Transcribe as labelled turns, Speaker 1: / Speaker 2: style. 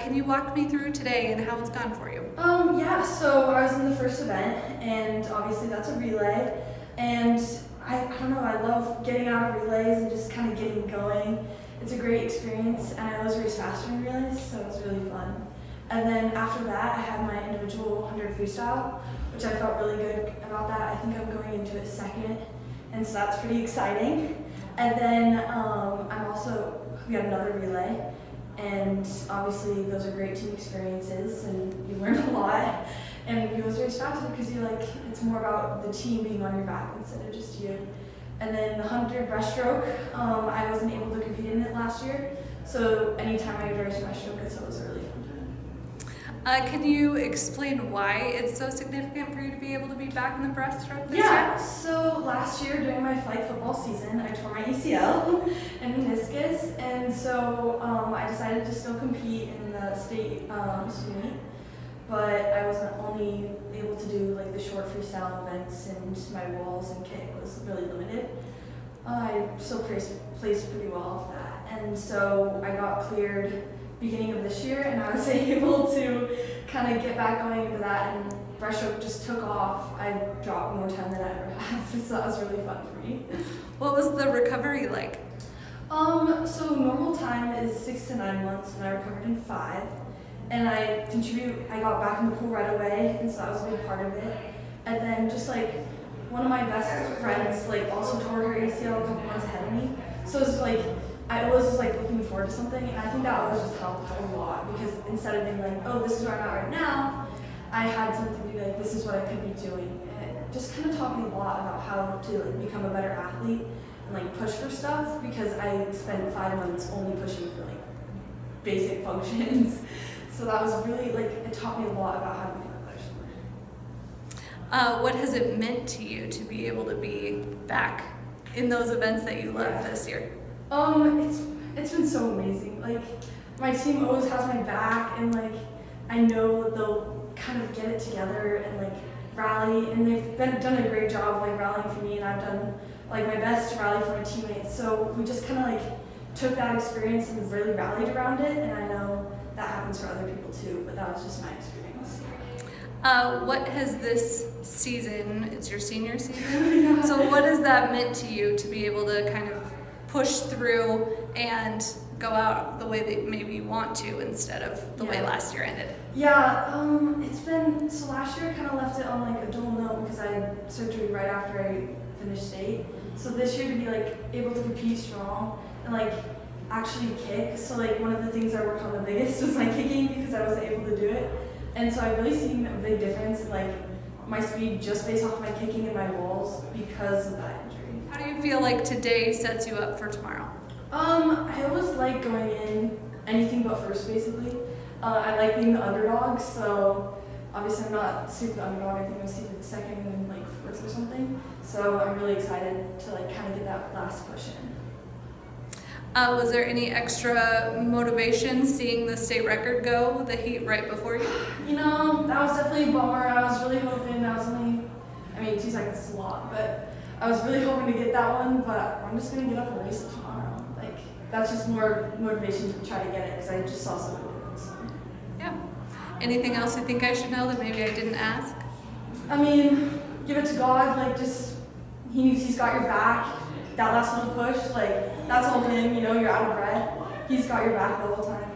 Speaker 1: Can you walk me through today and how it's gone for you?
Speaker 2: Yeah, so I was in the first event, and obviously that's a relay, and I don't know, I love getting out of relays and just kind of getting going. It's a great experience, and I always race faster in relays, so it was really fun. And then after that, I had my individual 100 freestyle, which I felt really good about that. I think I'm going into it second, and so that's pretty exciting. And then we had another relay, and obviously those are great team experiences, and you learn a lot. And you always race faster because it's more about the team being on your back instead of just you. And then the 100 breaststroke, I wasn't able to compete in it last year, so anytime I would race breaststroke, it was a really fun time.
Speaker 1: Can you explain why it's so significant for you to be able to be back in the breaststroke this
Speaker 2: Yeah,
Speaker 1: year?
Speaker 2: so last year during my flag football season, I tore my ACL and meniscus, and so I decided to still compete in the state student meet, but I wasn't only able to do like the short freestyle events, and my walls and kick was really limited. I still placed pretty well off that, and so I got cleared beginning of this year, and I was able to kind of get back going into that, and breaststroke just took off. I dropped more time than I ever have, so that was really fun for me.
Speaker 1: What was the recovery like?
Speaker 2: So normal time is 6 to 9 months, and I recovered in 5. And I got back in the pool right away, and so that was a big part of it. And then just like one of my best friends like also tore her ACL a couple months ahead of me. So it was like I was just like looking forward to something, and I think that always just helped a lot because instead of being like, oh, this is where I'm at right now, I had something to be like, this is what I could be doing. And it just kind of taught me a lot about how to like become a better athlete and like push for stuff, because I spent 5 months only pushing for like basic functions. So that was really like, it taught me a lot about how to become a better swimmer.
Speaker 1: What has it meant to you to be able to be back in those events that you loved this year?
Speaker 2: It's been so amazing. Like, my team always has my back, and like I know they'll kind of get it together and like rally, and they've done a great job like rallying for me, and I've done like my best to rally for my teammates. So we just kind of like took that experience and really rallied around it, and I know that happens for other people too, but that was just my experience.
Speaker 1: What has this season, it's your senior season,
Speaker 2: Yeah.
Speaker 1: So what has that meant to you to be able to kind of push through and go out the way that maybe you want to instead of the way last year ended?
Speaker 2: Yeah, so last year I kind of left it on like a dual note because I had surgery right after I finished state. So this year to be like able to compete strong and like actually kick. So like one of the things I worked on the biggest was my kicking because I wasn't able to do it. And so I've really seen a big difference in like my speed just based off my kicking and my walls because of that injury.
Speaker 1: How do you feel like today sets you up for tomorrow?
Speaker 2: I always like going in anything but first basically. I like being the underdog, so obviously I'm not super underdog, I think I'm super second and like fourth or something. So I'm really excited to like kind of get that last push in.
Speaker 1: Was there any extra motivation seeing the state record go, the heat right before you?
Speaker 2: You know, that was definitely a bummer. I was really hoping, 2 seconds is a lot, but I was really hoping to get that one, but I'm just going to get up and race it tomorrow. Like, that's just more motivation to try to get it because I just saw someone do it. So.
Speaker 1: Yeah. Anything else you think I should know that maybe I didn't ask?
Speaker 2: I mean, give it to God, like just, he's got your back. That last little push, like, that's all him, you know, you're out of breath. He's got your back the whole time.